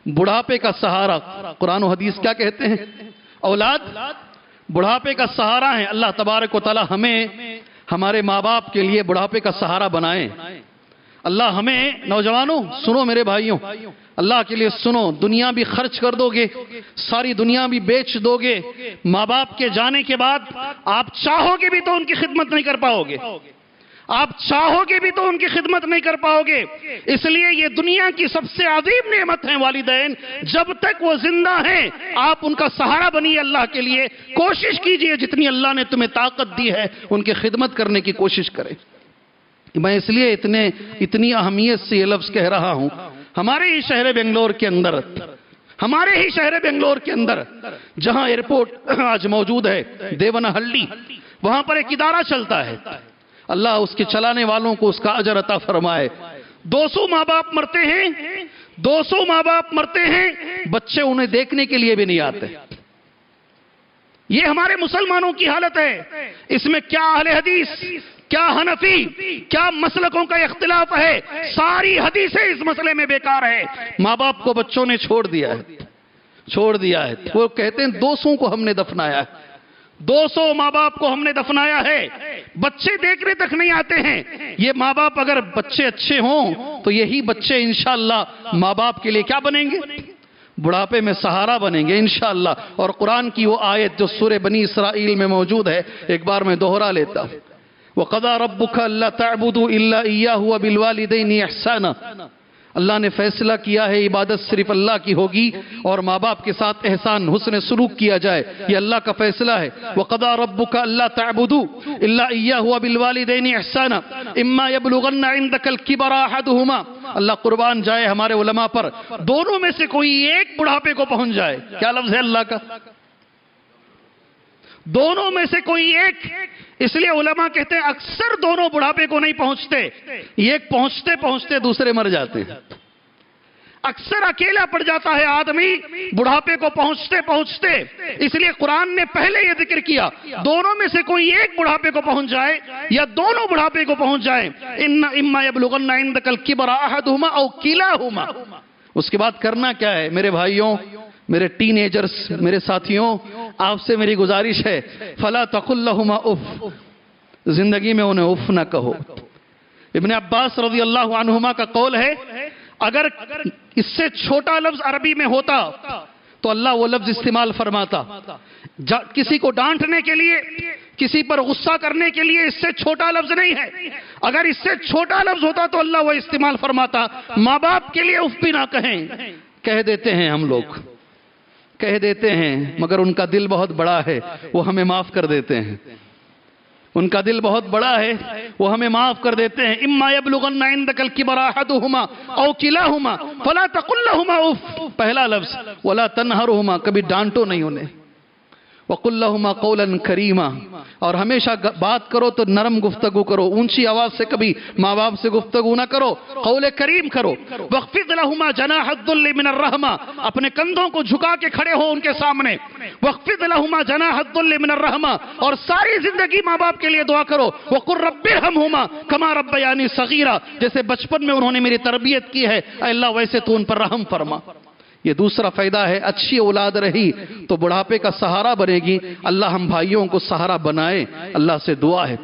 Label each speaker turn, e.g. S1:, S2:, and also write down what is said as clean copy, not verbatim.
S1: बुढ़ापे का सहारा। कुरान और हदीस क्या कहते हैं? औलाद बुढ़ापे का सहारा है। अल्लाह तबारक व तआला हमें हमारे माँ बाप के लिए बुढ़ापे का सहारा बनाए। अल्लाह हमें, नौजवानों सुनो मेरे भाइयों, अल्लाह के लिए सुनो, दुनिया भी खर्च कर दोगे, सारी दुनिया भी बेच दोगे, माँ बाप के जाने के बाद आप चाहोगे भी तो उनकी खिदमत नहीं कर पाओगे, आप चाहोगे भी तो उनकी खिदमत नहीं कर पाओगे। इसलिए ये दुनिया की सबसे अजीम नेमत है वालिदैन। जब तक वो जिंदा हैं आप उनका सहारा बनिए। अल्लाह के लिए कोशिश कीजिए, जितनी अल्लाह ने तुम्हें ताकत दी है उनकी खिदमत करने की कोशिश करें। मैं इसलिए इतनी अहमियत से ये लफ्ज कह रहा हूं। हमारे ही शहर बेंगलोर के अंदर, हमारे ही शहर बेंगलोर के अंदर जहां एयरपोर्ट आज मौजूद है, देवनहल्ली, वहां पर एक इदारा चलता है। अल्लाह उसके चलाने वालों को उसका अजर अता फरमाए। 200 माँ बाप मरते हैं, 200 माँ बाप मरते हैं, बच्चे उन्हें देखने के लिए भी नहीं आते। ये हमारे मुसलमानों की हालत है। इसमें क्या अहले हदीस, क्या हनफी, क्या मसलकों का इख्तिलाफ है, सारी हदीसें इस मसले में बेकार है। माँ बाप को बच्चों ने छोड़ दिया है, छोड़ दिया है। वो कहते हैं 200 को हमने दफनाया है, 200 माँ बाप को हमने दफनाया है, बच्चे देखने तक नहीं आते हैं। ये माँ बाप, अगर बच्चे अच्छे हों तो यही बच्चे इंशाअल्लाह माँ बाप के लिए क्या बनेंगे? बुढ़ापे में सहारा बनेंगे इंशाअल्लाह। और कुरान की वो आयत जो सूरह बनी इसराइल में मौजूद है, एक बार मैं दोहरा लेता हूं। वक़ज़ा रब्बुका अल्ला तअबुदू इल्ला इय्याहु व बिल वालिदैनि इहसाना। अल्लाह ने फैसला किया है इबादत सिर्फ अल्लाह की होगी और माँ बाप के साथ एहसान हुस्न सुलूक किया जाए। ये अल्लाह का फैसला है। वक़ज़ा रब्बुका अल्ला तअबुदू इल्ला इय्याहु व बिल वालिदैनि इहसाना इम्मा यबलुगन्ना इंदकल किबरा अहदुहुमा। अल्लाह कुर्बान जाए हमारे उलमा पर, दोनों में से कोई एक बुढ़ापे को पहुंच जाए। क्या लफ्ज़ है अल्लाह का? दोनों में से कोई एक। इसलिए उलमा कहते हैं अक्सर दोनों बुढ़ापे को नहीं पहुंचते, एक पहुंचते पहुंचते दूसरे मर जाते हैं। अक्सर अकेला पड़ जाता है आदमी बुढ़ापे को पहुंचते पहुंचते। इसलिए कुरान ने पहले यह जिक्र किया, दोनों में से कोई एक बुढ़ापे को पहुंच जाए या दोनों बुढ़ापे को पहुंच जाए। इन्ना इम्मा यबलुगन्ना इंदकल किबरा अहदुहुमा औ किलाहुमा। उसके बाद करना क्या है मेरे भाइयों, मेरे टीनेजर्स, मेरे साथियों, आपसे मेरी गुजारिश है, फला तकुल लहुमा उफ, जिंदगी में उन्हें उफ न कहो। इब्ने अब्बास रज़ी अल्लाहु अन्हुमा का कौल है, अगर इससे छोटा लफ्ज अरबी में होता तो अल्लाह वो लफ्ज इस्तेमाल फरमाता। किसी को डांटने के लिए, किसी पर गुस्सा करने के लिए इससे छोटा लफ्ज नहीं है। अगर इससे छोटा लफ्ज होता तो अल्लाह वो इस्तेमाल फरमाता। माँ बाप के लिए उफ भी ना कहें, कह देते हैं हम लोग, कह देते हैं, मगर उनका दिल बहुत बड़ा है, वो हमें माफ कर देते हैं। उनका दिल बहुत बड़ा है, वो हमें माफ कर देते हैं। इम्मा यबलुगन्ना इंदकल किबरा अहदुहुमा औ किलाहुमा फला तकुल लहुमा उफ, पहला लफ्ज। वला तनहरुहुमा, कभी डांटो नहीं उन्हें। वकुल लहुमा कौलन करीमा, और हमेशा बात करो तो नरम गुफ्तगू करो, ऊंची आवाज से कभी माँ बाप से गुफ्तगू ना करो, कौल करीम करो। वख्फिद लहुमा जनाहद्दुल्ल मिनर रहमा, अपने कंधों को झुका के खड़े हो उनके सामने। वख्फिद लहुमा जनाहद्दुल्ल मिनर रहमा, और सारी जिंदगी माँ बाप के लिए दुआ करो। वकुर रब्बिरहमहुमा कमा रब्बयानी सगीरा, जैसे बचपन में उन्होंने मेरी तरबियत की है अल्लाह वैसे तू उन पर रहम फरमा। ये दूसरा फायदा है, अच्छी औलाद रही तो बुढ़ापे का सहारा बनेगी। अल्लाह हम भाइयों को सहारा बनाए, अल्लाह से दुआ है।